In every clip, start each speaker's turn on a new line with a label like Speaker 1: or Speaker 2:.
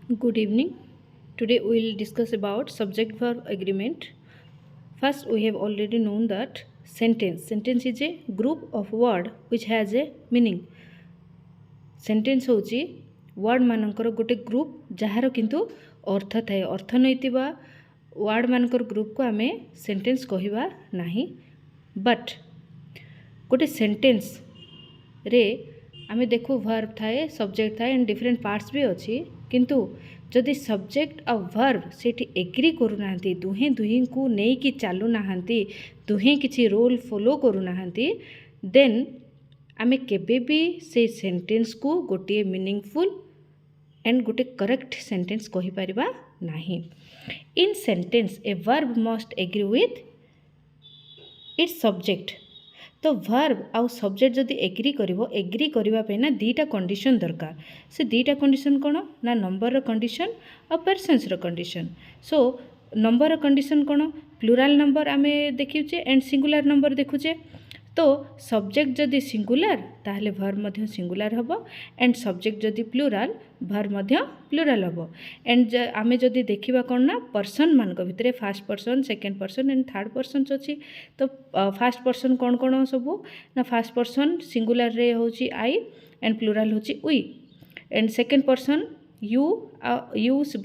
Speaker 1: Good evening. Today we will discuss about subject verb agreement. First, we have already known that sentence. Sentence is a group of word which has a meaning. Sentence होची word मानकर गोटे group जହାର किंतु अर्थ थाए अर्थ नैतिबा word मानकर group को आमे sentence कहिबा नाही. But गोटे sentence रे आमे देखु verb थाए subject थाए एंड डिफरेंट पार्ट्स भी अच्छी किंतु जदि सब्जेक्ट आ वर्ब सेठी एग्री करू नाहंती दुहे दुही को नहीं कि चालू नाहंती दुहे किछि रोल फॉलो करू नाहंती देन आमे केबे भी से सेंटेंस को गोटे मीनिंगफुल एंड गोटे करेक्ट सेंटेंस कहि परिबा नाही. In sentence a verb must agree with its subject. तो वर्ब आउ सब्जेक्ट जदि एग्री करिवो एग्री करिवा पे ना दीटा कंडीशन दरकार. से दीटा कंडीशन कोन ना नंबर रो कंडीशन और पर्सन्स रो कंडीशन. सो नंबर रो कंडीशन कोन प्लुराल नंबर आमे देखिउचे एंड सिंगुलर नंबर देखुचे. तो सब्जेक्ट जदि सिंगुलर ताहले वर्ब मध्य सिंगुलर हबो एंड सब्जेक्ट जदि प्लुराल वर्ब मध्य प्लुराल हबो. एंड आमे जदि देखिबा कोन ना पर्सन मानक भितरे first person second person and third person अछि. तो फर्स्ट पर्सन कोन कोन सब ना फर्स्ट पर्सन सिंगुलर रे होची आई एंड प्लुराल होची we and second person you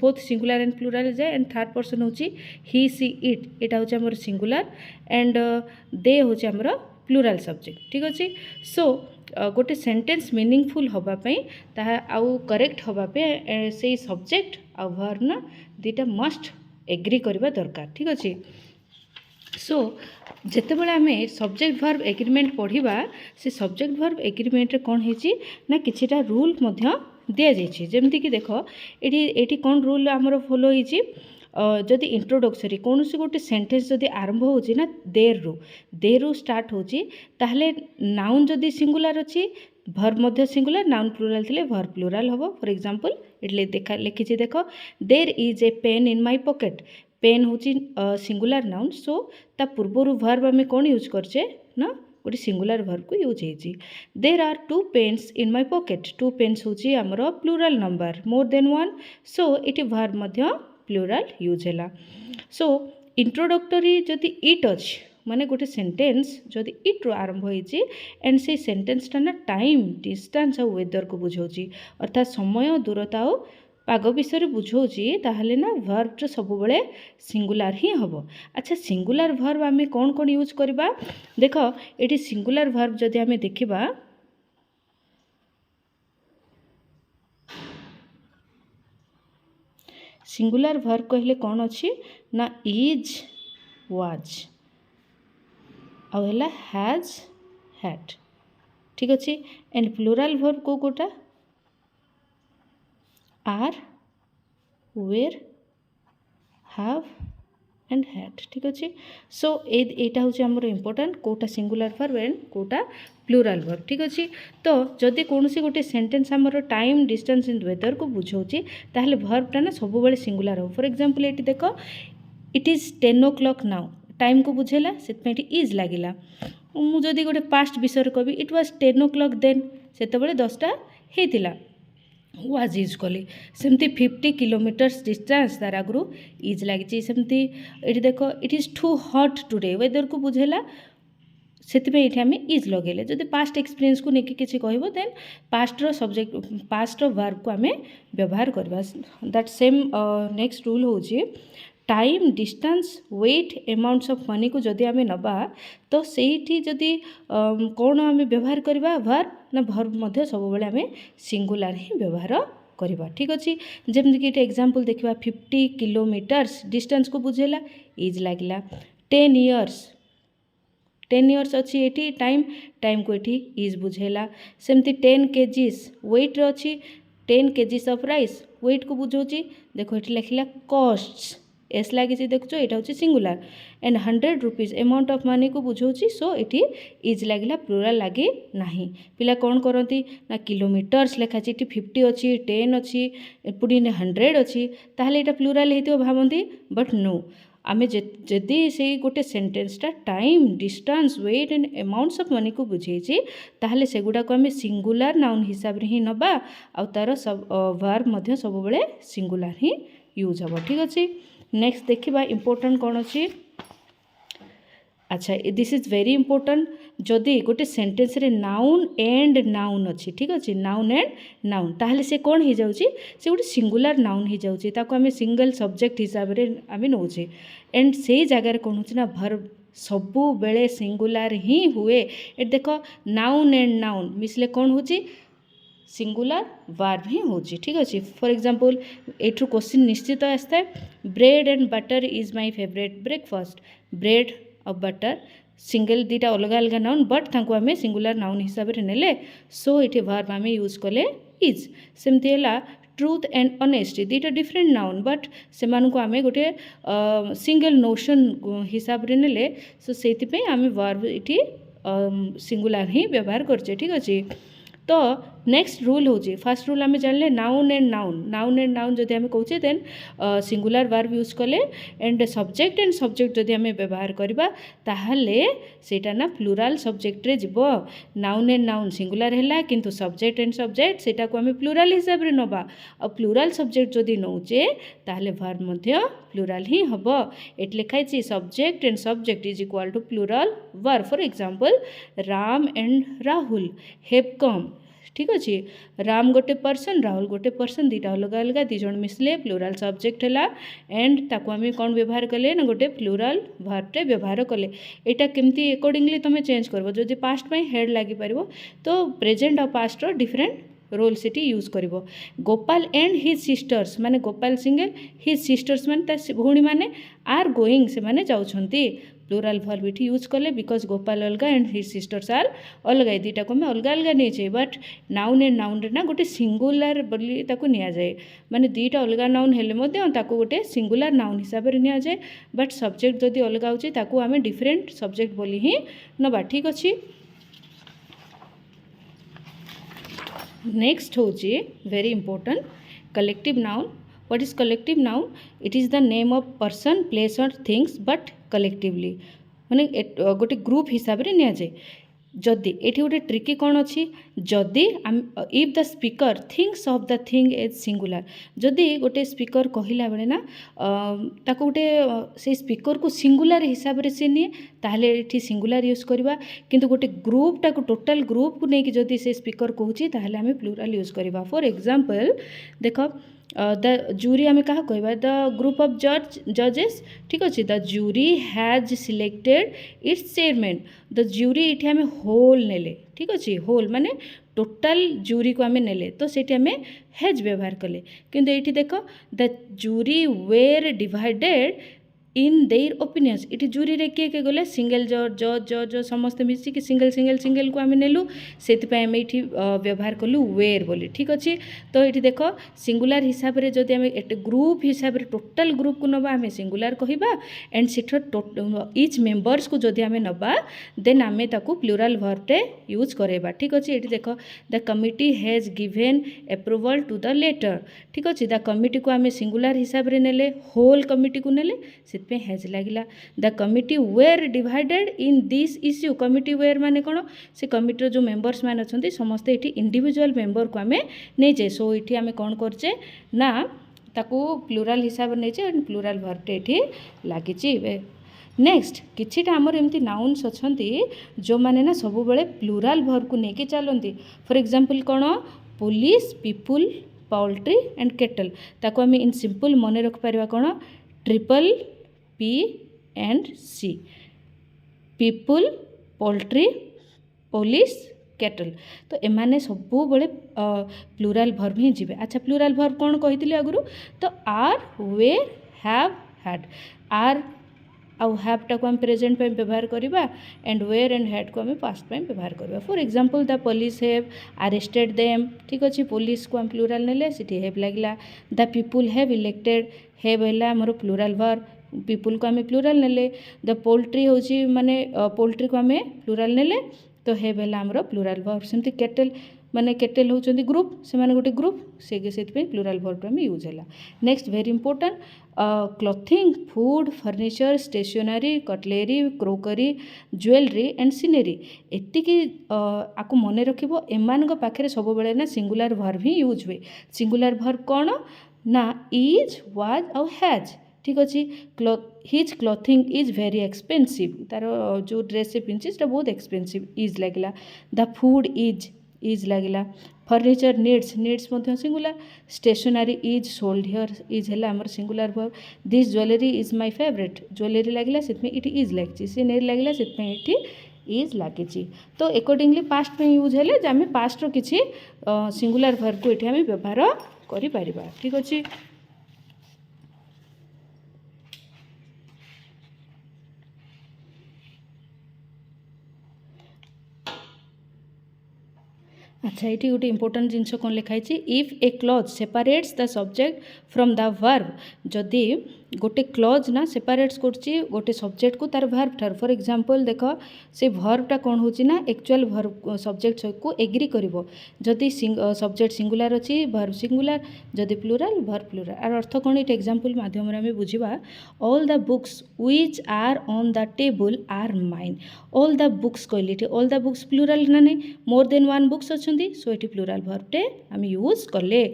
Speaker 1: both singular and plural जाए एंड थर्ड पर्सन होची ही सी इट एटा होची हमर सिंगुलर एंड दे होची हमर प्लुराल सब्जेक्ट. ठीक अच्छे. सो गोटे सेंटेंस मीनिंगफुल होगापी ताहा आउ करेक्ट होगापे से सब्जेक्ट आ वर्ब ना दीटा मस्ट एग्री करबा दरकार. ठीक अच्छे. सो जिते बड़े आम सब्जेक्ट वर्ब एग्रीमेंट पढ़ा से सब्जेक्ट वर्ब एग्रीमेंट कौन होची ना किछिटा रूल मध्य दिया जाइए. जमती कि देख ये कौन रूल आमर फॉलो होची जदि इंट्रोडक्टरी कौन सी गोटे सेंटेंस जदि आरंभ होची ना देरु स्टार्ट होची ताहले नाउन जदि सिंगुलर अच्छी वर्ब मध्य सिंगुलर नाउन प्लुराल थिले वर्ब प्लुराल हबो. फॉर एग्जांपल इटले देखा लिखिछि देख there is a pen in my pocket. Pen होची सिंगुलर नाउन. सो ता पूर्वरु वर्ब आमे कोन यूज करछे ना गोटे सिंगुलर वर्ब को यूज होची. There are two pens in my pocket. Two pens होची हमरो plural number more than one. So इटी वर्ब मध्य प्लुराल यूज है. सो इंट्रोडक्टरी जदि इट अच्छी माने गोटे सेंटेंस जदि इट रो आरंभ होइछि एंड से सेंटेंसटा ना टाइम डिस्टेंस और वेदर को बुझाउछि अर्थात समय दूरता और पाग विषय बुझाउछि ताहले ना वर्ब तो सब बेले सिंगुलर ही हबो. अच्छा सिंगुलर वर्ब आमे कोन कोन यूज करबा देख एटी सिंगुलर वर्ब जदि आमे देखिबा सिंगुलर वर्ब कहले कौन अच्छी ना इज वाज आउ हैज हैड. ठीक अच्छे. एंड प्लुराल वर्ब को गोटा are were have and had. ठीक अच्छे. सो एटा होची हमर इंपोर्टेंट कोटा सिंगुलर वर्ब एंड कोटा प्लुराल वर्ब. ठीक अच्छे. तो जदि कौन सी गोटे सेंटेंस हमर टाइम डिस्टेंस एंड वेदर को बुझाउछि ताहले वर्बटा ना सब बेले सिंगुलर हो. फॉर एग्जांपल एटी देख it is 10 o'clock now time को बुझेला से इज लगिला. मु जदि गोटे पास्ट विषय कवि इट वाज 10 o'clock देन सेते बेले 10टा हेतिला वाज यूज कली. सेमती 50 किलोमीटर्स डिस्टेंस तार आगु इज लगी. सेमती ये देख it is too hot today weather को बुझेला से आम इज लगे. जदि पास्ट एक्सपीरियंस को लेकिन किसी कह देन पास्टर सब्जेक्ट पास्टर वर्ब को आम व्यवहार करवा. दैट सेम नेक्स्ट रूल होची time distance weight amounts of money को जदि आम नबा तो सेठी जदि कौन आम व्यवहार करवा वर्ब ना वर्ब मध्य सब बेले आम सिंगुलर ही व्यवहार करवा. ठीक अच्छे. जमती कि एग्जांपल देखा 50 किलोमीटर्स डिस्टेंस को बुझेला इज लगिला. 10 years अच्छी ये टाइम को ये इज बुझेला. सेमती 10 kgs वेट अच्छी 10 kgs ऑफ राइस वेट को बुझाऊँगी देख ये लिखला कॉस्ट्स एस लगी देखो यहाँ हूँ singular and 100 rupees amount of money को बुझाऊँगी. सो ये इज लगिला प्लुराल लगे ना. पिला कौन करती ना किलोमीटर्स लिखाची ये 50 अच्छी 10 अच्छी पुणी 100 अच्छी ताहले यहाँ प्लुराल होती भावती बट नो आमे जदि से गोटे सेंटेंसटा time distance weight and amounts of money को बुझेछि ताहले सेगुडा को आमे सिंगुलर नाउन हिसाब रे ही नबा आ तार सब वर्ब मध्य सब बेले सिंगुलर ही यूज हबो ठीक अछि। नेक्स्ट देखिबा इंपोर्टेंट कोन अछि। अच्छा दिस इज वेरी इंपोर्टेंट जदि गोटे सेंटेंस रे नाउन एंड नाउन अच्छी ठीक अच्छे नाउन एंड नाउन ताहले से कौन हो जाउची से गोटे सिंगुलर नाउन हो जाउची ताको आमे सिंगल सब्जेक्ट हिसाब रे आमे नौचे एंड से जगह कौन होची ना वर्ब सबु बेले सिंगुलर ही हुए। एट देखो नाउन एंड नाउन मिसले कौन होची सिंगुलर वर्ब ही होची ठीक अच्छे। फॉर एग्जांपल एठू क्वेश्चन निश्चित आसता है bread and butter is my favourite breakfast. Bread और बटर सिंगल दीटा अलग अलग नाउन बट तांको आमे सिंगुलर नाउन हिसाब रे नेले सो इटे वर्ब आमे यूज कले इज। सेमती हैला ट्रूथ एंड ऑनेस्टी दीटा डिफरेंट नाउन बट सेमान को आमे गोटे सिंगल नोशन हिसाब रे नेले सो सेति पे आमे वर्ब इटी सिंगुलर ही व्यवहार करछे ठीक अछि। तो नेक्स्ट रूल होची फर्स्ट रूल आमे जानले नाउन एंड नाउन जदि आमे कहूचे देन सिंगुलर वर्ब यूज कले एंड सब्जेक्ट जदि आमे व्यवहार करबा ताहले सेटा ना प्लुराल सब्जेक्ट रे जिवो। नाउन एंड नाउन सिंगुलर हैला किंतु सब्जेक्ट एंड सब्जेक्ट सेटा को आमे प्लुराल हिसाब रे नबा आ प्लुराल सब्जेक्ट जदि नौचे ताहले वर्ब मध्य प्लुराल ही हबो। एट लिखाई छी subject and subject is equal to plural verb. For example Ram and Rahul have come ठीक अच्छे राम गोटे पर्सन राहुल गोटे पर्सन दीटा अलग अलग दिज मिसले प्लुराल सब्जेक्ट है एंड ताको आम कौन व्यवहार कले ना गोटे प्लुराल वर्बटे व्यवहार कले। एटा केमती अकॉर्डिंगली तुम चेंज कर जो पास्ट में हेड लगी पार तो प्रेजेंट और पास्ट डिफरेंट रोल से यूज कर। गोपाल एंड हिज सिस्टर्स माने गोपाल सिंगल हिज सिस्टर्स माने भौणी माने आर गोइंग से माने जाउछंती प्लुराल वर्ब इठी यूज कले बिकॉज गोपाल अलग एंड हिज सिस्टर्स आर अलग दीटा को अलग अलग नहीं बट नाउन एंड नाउन रे ना गोटे सिंगुलर बोली ताको निया जाए माने दीटा अलग नाउन हेले मध्य ताको गोटे सिंगुलर नाउन हिसाब रे निया जाए बट सब्जेक्ट जदि अलग होचे ताको आमे डिफरेंट सब्जेक्ट बोली ही नबा ठीक अछि। नेक्स्ट होची very important collective noun. What is collective noun? It is the name of person place और थिंग्स बट कलेक्टिवली माने गोटे ग्रुप हिसाब रे निया जाए। जदि एठी गोटे ट्रिकी कौन अच्छी जदि if the speaker thinks of the thing as singular जदि गोटे स्पीकर कहला बेले ना ताको गोटे से स्पीकर को सिंगुलर हिसाब रे से निए ताहले एठी सिंगुलर यूज करबा किंतु गोटे ग्रुप टाको टोटल ग्रुप को नेकी जदि से स्पीकर कहूची ताहले आमे प्लुराल यूज करबा। फॉर एग्जांपल देखो द जूरी आमे कहा कहबा द ग्रुप ऑफ जजेस ठीक अच्छे the jury has selected its chairman. The jury इठी आमे होल नेले ठीक अच्छे होल माने टोटल जूरी को आमे नेले तो सेठी आमे हैज व्यवहार कले किंतु एठी देखो the jury were divided in their opinions इटी जूरी रे किए गले सिंगल जज समस्त मिसिक सिंगल को आम नेलु से आम ये व्यवहार कलु वेर बोली ठीक अच्छे। तो ये देख सिंगुलर हिसाब रे जदि आम ग्रुप हिसाब रे टोटल ग्रुप को नबा आम सिंगुलर कहबा एंड सेठर इच मेंबर्स को जदि आम नबा देन आम ताकू प्लुराल वर्बटे यूज करेबा ठीक अच्छे। ये देख the committee has given approval to the letter ठीक अच्छे द कमिटी को आम सिंगुलर हिसाब रे नेले होल कमिटी को नेले पे हैज लगिला। The committee were divided in this issue committee were माने कौन से कमिटी जो मेंबर्स मान अच्छा समस्ते ये इंडिविजुअल मेंबर को आम नहीं जाए सो ये आम कौन करचे ना ताकू प्लुराल हिसाब नहीं जाए प्लुराल वर्बटे ये लगी। नेक्स्ट किछिटा आमर एमती नाउन्स अच्छी जो मैंने ना सब बेले प्लुराल वर्ब को लेकिन चलती। फॉर एग्जांपल कौन police people poultry and cattle ताको आम इन सिंपल मन रख पारिबा कौन triple P and C people poultry police cattle तो एमाने सबू बड़े प्लुराल वर्ब ही जीवे। अच्छा प्लुराल वर्ब कौन कही आगुरी तो आर वेर हैव हैड आर आउ हैवटा को आम प्रेजेंट में व्यवहार करवा एंड वेयर एंड हैड को आम पास्ट में व्यवहार करवा। For example the police have arrested them ठीक अच्छे पुलिस को आम प्लुराल नेले सिटी हैव लगिला। The people have elected have है मोर प्लुराल वर्ब पीपुल को आम प्लुराल नेले। द पोल्ट्री होची माने पोल्ट्री को आम प्लुराल नेले तो हैव है आमर प्लुराल वर्ब। सेमती केटल माने केटेल होउचंदी ग्रुप से माने गोटे ग्रुप से प्लूराल वर्ब में यूज है। Next very important clothing food furniture stationery cutlery crockery jewellery and scenery एतिकी आपको मन रखिबो एमान पाखे सब बेले ना सिंगुलर वर्ब ही यूज हुए। सिंगुलर वर्ब कौन ना इज वाज आउ हैज ठीक अच्छे his clothing is very expensive तार जो ड्रेस से पिंधे बहुत एक्सपेंसिव इज लगे द फूड इज लगे furniture needs singular stationery is sold here is है आमर singular verb this jewellery is my favourite jewellery लगे से इट इज लगी सीनरी लगे से ये इज लगी। तो अकॉर्डिंगली पास्ट में यूज है आम पास्ट किसी सिंगुलर वर्ब को ये आम व्यवहार करें ठीक अच्छे। अच्छा ये गोटे इंपोर्टेंट जिनस कौन लिखाई if a clause separates the subject from the verb जदि गोटे क्लज ना सेपरेट्स गोटे सब्जेक्ट को तार वर्ब ठार फॉर एग्जांपल देख से वर्बटा कौन होची ना एक्चुअल वर्ब सब्जेक्ट को एग्री करिवो जदि सब्जेक्ट सिंगुलर अच्छी वर्ब सिंगुलर जदि प्लूराल वर्ब प्लूराल आर अर्थ कौन ये एग्जांपल माध्यम आम बुझा all the books which are on the table are mine all the books कहली ऑल द बुक्स प्लूराल ना नहीं मोर देन वन बुक्स अच्छा सो ये प्लूराल वर्बटे आम यूज कले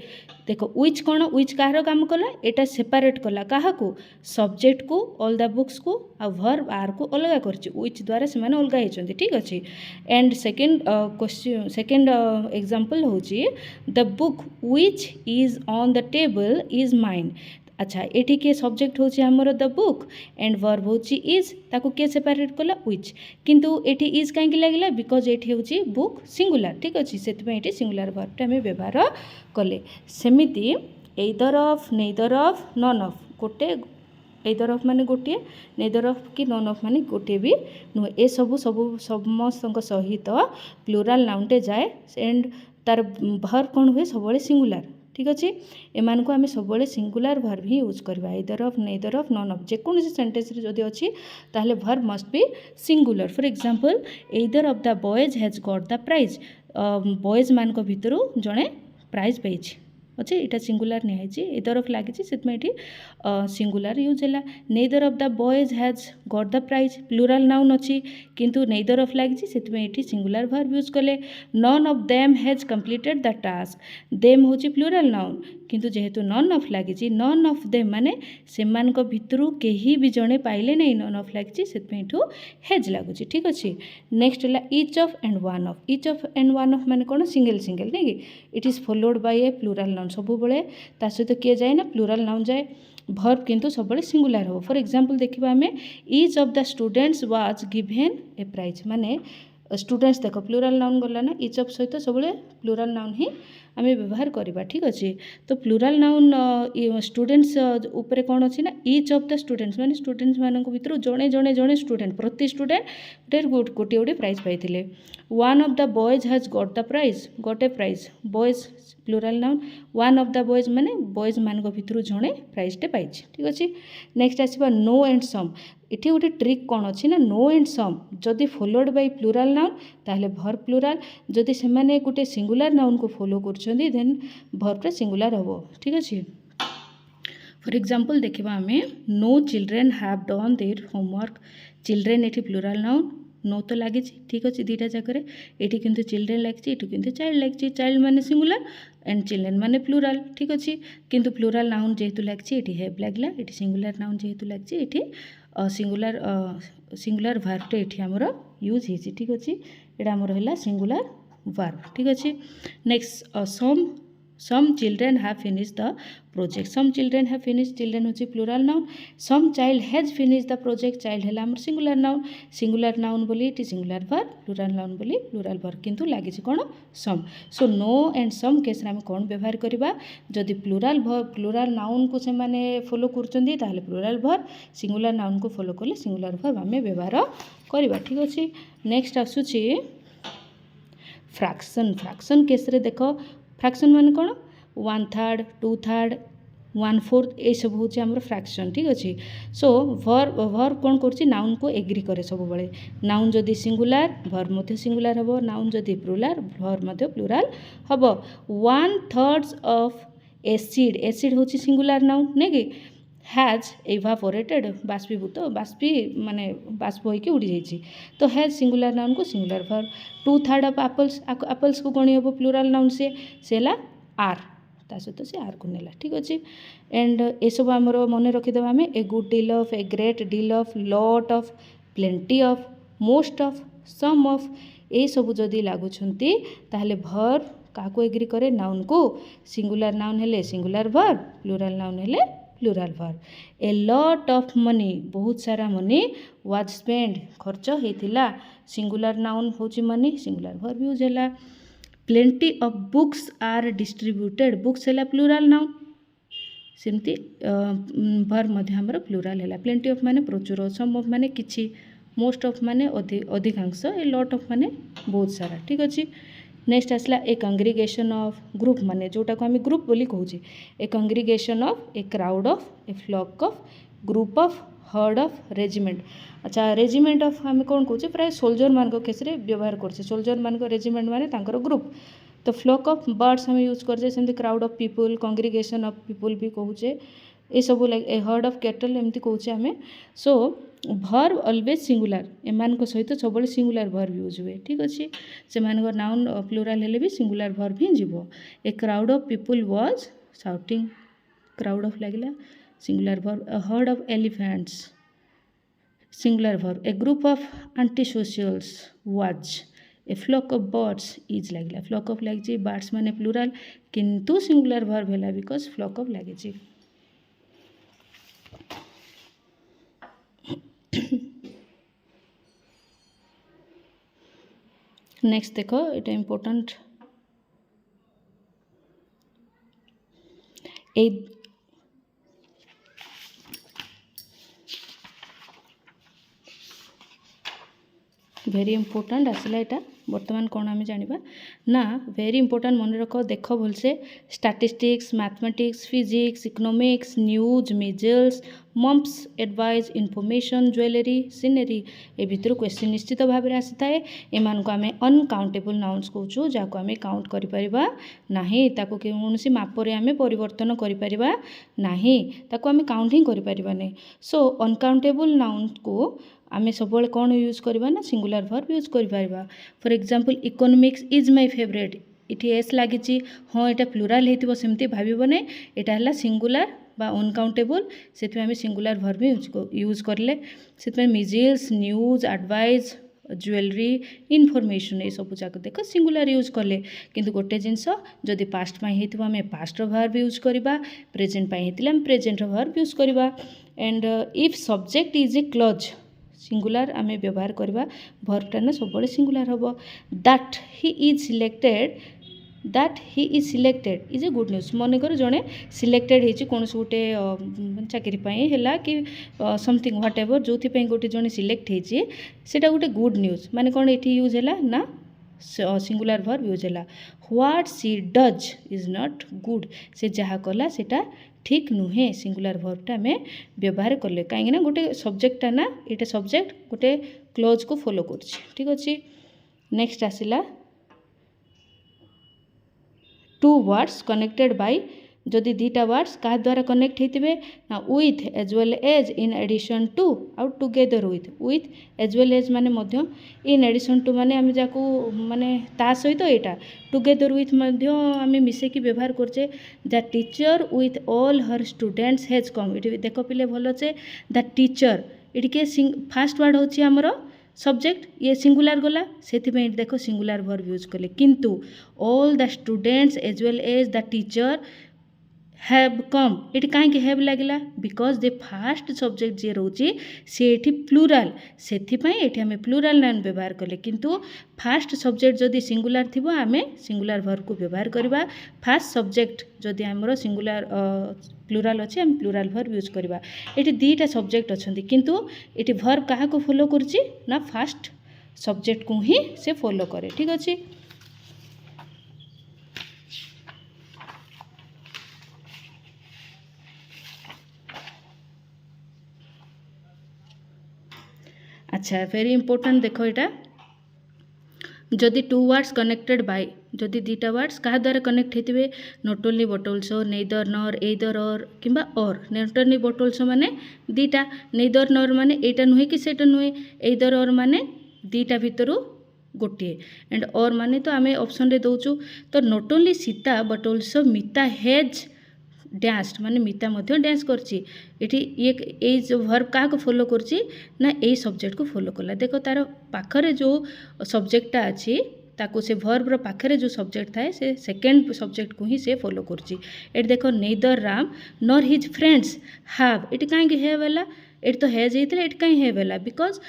Speaker 1: देख व्हिच कौन व्हिच कहार काम कला एटा सेपरेट कला क्या सब्जेक्ट को ऑल द बुक्स को आ वर्ब आर को अलग कर व्हिच द्वारा से माने अलग होती ठीक अच्छे। And second question second example होची the book which is on the table is mine अच्छा ये किए सब्जेक्ट होची हमर द बुक एंड वर्ब होची इज ताको किए सेपरेट कला व्हिच किंतु एठी इज कहीं लगे बिकज ये होची बुक सिंगुलर ठीक अच्छे से सिंगुलर वर्बटा आम व्यवहार कले सेमिति एइदर of neither of none of गोटे एइदर ऑफ माने गोटे नेइदर ऑफ कि नन ऑफ माने गोटे भी नुहे ए सब सब समस्त सहित प्लूराल नाउनटे जाए एंड तार वर्ब कौन हुए सब सिंगुलर ठीक अच्छे एमान को आम सब सिंगुलर वर्ब ही यूज करवा either of neither of none of जेकोसी सेंटेंस रे जदि अच्छी ताहले verb must be singular for example either of the boys has got the prize boys मान भितर जड़े प्राइज पाई अच्छे यहाँ सिंगुलर निहाई एदर ऑफ लगी से सिंगुलर यूज है neither of the boys has got the prize plural noun अच्छी किंतु नेदर ऑफ लगी से सिंगुलर वर्ब यूज कले none of them has completed the task them हूँ प्लूराल नाउन किंतु जेहेतु नन ऑफ लगी नन ऑफ देम माने सेमान भितर कहीं भी जड़े पाइले नहीं नन ऑफ लगी से हैज लगुच ठीक अच्छे। नेक्स्ट है each of and one of each of and one of माने कौन सिंगल सिंगल नहीं कि it is followed by a plural noun सब बेले ता सहित किए जाए ना प्लूराल नाउन जाए वर्ब किंतु सब सिंगुलर हो फॉर एग्जांपल देखा आम each of the students was given a prize माने स्टूडेंट्स देख प्लूराल नाउन गला ना इच ऑफ सहित सब प्लूराल नाउन ही आम व्यवहार करवा ठीक अच्छे। तो प्लूराल नाउन स्टूडेंट्स उपरे कौन अच्छी ना इच ऑफ द स्टूडेंट्स माने स्टूडेंट्स मान भर जड़े जड़े जड़े स्टूडेंट प्रति स्टूडेंट गोटे गोटे प्राइज पाई one of the boys has got the prize गोटे prize boys plural noun one of the boys माने बॉयज मान भर जड़े प्राइजटे पाई ठीक अच्छे। नेक्स्ट आसवा नो एंड सम इटी गोटे ट्रिक कौन अच्छी ना नो एंड सम जदि फॉलोड बाय प्लूराल नाउन ताहले वर्ब प्लूराल जदि से माने गोटे सिंगुलर नाउन को फॉलो करछंदी देन वर्बटा सिंगुलर हो ठीक अच्छे। फॉर एग्जांपल देखा आम no children have done their homework children ये प्लूराल नाउन नो तो लगी ठीक अच्छे दुईटा जगह ये किंतु चिल्ड्रेन लगी किंतु चाइल्ड लगी चाइल्ड माने सिंगुलर एंड चिल्ड्रेन माने प्लूराल ठीक अच्छे किंतु प्लूराल नाउन जेहेतु लगी ये हैव लगला ये सिंगुलर नाउन जेहेतु लगी ये सिंगुलर सिंगुलर वर्बटे ये आमर यूज हो ठीक अच्छे यहाँ आमर है सिंगुलर वर्ब ठीक अच्छे। Next some children have finish the project some children have finish children होची plural noun some child has finish the project child है आमर सिंगुलर नाउन बोली ये सिंगुलर वर्ब प्लूराल नाउन बोली प्लूराल वर्ब किंतु लगी कौन some so no and some case आम कौन व्यवहार करवा जदि प्लूराल नाउन को से माने फॉलो करछंदी ताहले प्लूराल वर्ब सिंगुलर नाउन को फॉलो कले सिंगुलर वर्ब आम व्यवहार करवा ठीक अच्छे। नेक्स्ट आसूची फ्रैक्शन फ्रैक्शन केस रे देख फ्रैक्शन माने कौन 1/3 2/3 1/4 ये सब हूँ आमर फ्रैक्शन ठीक अच्छे। सो भर कौन कर नाउन को एग्री करे सब बड़े नाउन जदि सिंगुलार भर मध्य सिंगुलार हम नाउन जदि प्लुराल भर मध्य प्लुराल हम 1/3 ऑफ एसिड एसिड हूँ सिंगुलार नाउन नहीं कि हैज एवापोरेटेड बाष्पीभूत बाष्पी माने बाष्प होकर उड़ी जाइए तो हैज सिंगुलार नाउन को सिंगुलार भर 2/3 ऑफ एप्पल्स एप्पल्स को कौन हम प्लुराल नाउन से है आर ता सहित से आर को नेला ठीक अच्छे। एंड ये सब आमर मन रखीदे आम a good deal of a great deal of lot of plenty of most of some of ये सब जदि लगुंट ताहले भर क्या एग्री करे नाउन को सिंगुलार नाउन हेले सिंगुलार भर प्लुराल नाउन हेले प्लुराल भर। ए लॉट ऑफ मनी बहुत सारा मनी वाज स्पेंड खर्च होता सिंगुलार नाउन हूँ मनी सिंगुलार भर भी यूज है। Plenty of books are distributed books है प्लुराल नाउन सेमती भर मध्य हमर प्लुराल है। प्लेंटी ऑफ माने प्रचुर सम ऑफ माने किछि मोस्ट ऑफ माने अधिकांश ए लॉट ऑफ माने बहुत सारा ठीक अच्छे। नेक्स्ट आसला ए कंग्रीगेशन ऑफ ग्रुप माने जोटा को आम ग्रुप बोली कहूँ a congregation of a crowd of a flock of group of herd of regiment. अच्छा रेजिमेंट ऑफ आम कौन कहे प्राय सोल्जर मान केस व्यवहार करछे सोल्जर मान रेजिमेंट माने तांकर ग्रुप तो फ्लॉक ऑफ बर्ड्स हम यूज करछे सेमती crowd of people congregation of people भी कहूचे ये सब ए हर्ड ऑफ कैटल एमती कहूचे आम। सो भर्ब ऑलवेज सिंगुलार एमान सहित सब सिंगुलार भर्ब यूज हुए ठीक अच्छे से नाउन प्लुराल हेले भी सिंगुलार भर्ब ही जीव। A crowd of people was shouting crowd of लगे singular verb. A herd of elephants singular verb. A group of anti socials was. A flock of birds is लगे फ्लॉक ऑफ लगे birds माने plural किंतु singular verb है because flock of लगे। Next देखो ये important a very important आसला यहाँ बर्तमान कौन आम जाना ना वेरी इंपोर्टेंट मन रख देख भलसे statistics mathematics physics economics news measles mumps advice information jewellery scenery ए भितर क्वेश्चन निश्चित भाव में आसी थाए एमान को आम अनकाउंटेबल नाउन्स कहूँ जहाँ आम काउंट करें ना कौन मापरे आम परिवर्तन करें ना आम काउंट ही करें। सो अनकाउंटेबल नाउन को आम सब कौन यूज करवा ना सिंगुलार भर्ब यूज कर। For example economics is my favourite इटी एस लगी हाँ यहाँ प्लुराल होती सेमती भाव ना यहाँ है सिंगुलार बा अनकाउंटेबल से आम सिंगुलार भर्ब यूज करें से measles news advice jewellery information ये सब जाक देख सिंगुलार यूज कले किंतु गोटे जिनस जदि पास्ट होता आम पास्ट भर्ब यूज करवा प्रेजेंट होता आम प्रेजेंट भर्ब यूज करवा। And if subject is a clause singular आम व्यवहार करवा भर्बटा ना सब सिंगुलार हम। That he is selected is a good news मनकर जड़े सिलेक्टेड होती कौन गोटे चाकरी है कि समथिंग व्हाट एवर जो गोटे जड़े सिलेक्ट होटा गोटे गुड न्यूज माने कौन ये यूज है ना सिंगुलार भर्ब यूज है। What she does is not good से जहाँ कला सेटा ठीक नुहे सिंगुलार भर्बटा आम व्यवहार कले कहीं गोटे सब्जेक्टा ना ये सब्जेक्ट गोटे क्लोज को फॉलो कर ठीक अच्छे। नेक्स्ट आसला टू वर्ड्स कनेक्टेड बाय जदि दीटा वर्ड्स क्या द्वारा कनेक्ट होते ना with as well as in addition to आउ together with as well as माने मध्य इन एडिशन टू माने आम जाको माने ता सहित यहाँ टुगेदर विथ आम मिसेकी व्यवहार करचे। The teacher with all her students has come ये देख पिले भल से द टीचर ये के फास्ट वर्ड होची हमर सब्जेक्ट ये सिंगुलार गला से देख सिंगुलार भर्ब यूज कले किंतु all the students as well as the teacher have come ये कहीं हैव लगे बिकज दे फास्ट सब्जेक्ट जी रोचे सी प्लुराल से आम प्लुराल नाउन व्यवहार कले किंतु फास्ट सब्जेक्ट जदि सिंगुलार थी आम सिंगुलार भर्ब को व्यवहार करवा। फास्ट सब्जेक्ट जदि आमर सिंगुलार प्लुराल अच्छे आम प्लुराल भर्ब यूज करवा। ये दीटा सब्जेक्ट अच्छा किंतु ये भर्ब क्या को फॉलो करछि ना फास्ट सब्जेक्ट को ही से फॉलो करे ठीक अच्छे। अच्छा वेरी इंपोर्टेंट देख यहाँ जदि टू वर्ड्स कनेक्टेड बाय जदि दुईटा वर्ड्स क्या द्वारा कनेक्ट होते not only but also neither nor either और किंबा और नॉट ओनली बट ऑल्सो माने दीटा नेदर नर माने एटा नुहे कि सेटा नुहे एदर और माने दीटा भितर गोटे एंड और माने तो आम ऑप्शन रे दौचु तो not only Sita but also मिता हैज डैंस्ड माने मिता मध्य डांस करची ये जो वर्ब क्या फॉलो करची ना ये सब्जेक्ट को फॉलो कला देखो तार पाखरे जो सब्जेक्टटा अच्छी ताको से वर्ब रो पाखरे जो सब्जेक्ट थाए से सेकेंड सब्जेक्ट को ही से फॉलो करची एट देखो neither Ram nor his friends have ate कहीं है वाला एट तो हैज होता एट कहीं है वाला बिकज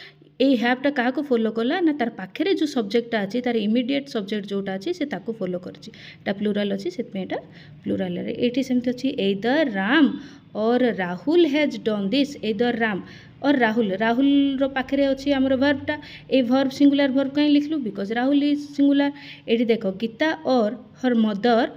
Speaker 1: ये हैवटा क्या फॉलो कला ना तार पाखे जो सब्जेक्टटा अच्छी तार इमिडिएट सब्जेक्ट जोटा अच्छी से ताको फॉलो करची प्लूराल अच्छी से प्लूराल ये सेमती अच्छी एदर राम और Rahul has done this either Ram और राहुल राहुल रो पाखे अच्छी आमर वर्बटा ए वर्ब सिंगुलर वर्ब कहीं लिखलु बिकज राहुल इज सिंगुलर ये देख गीता और हर मदर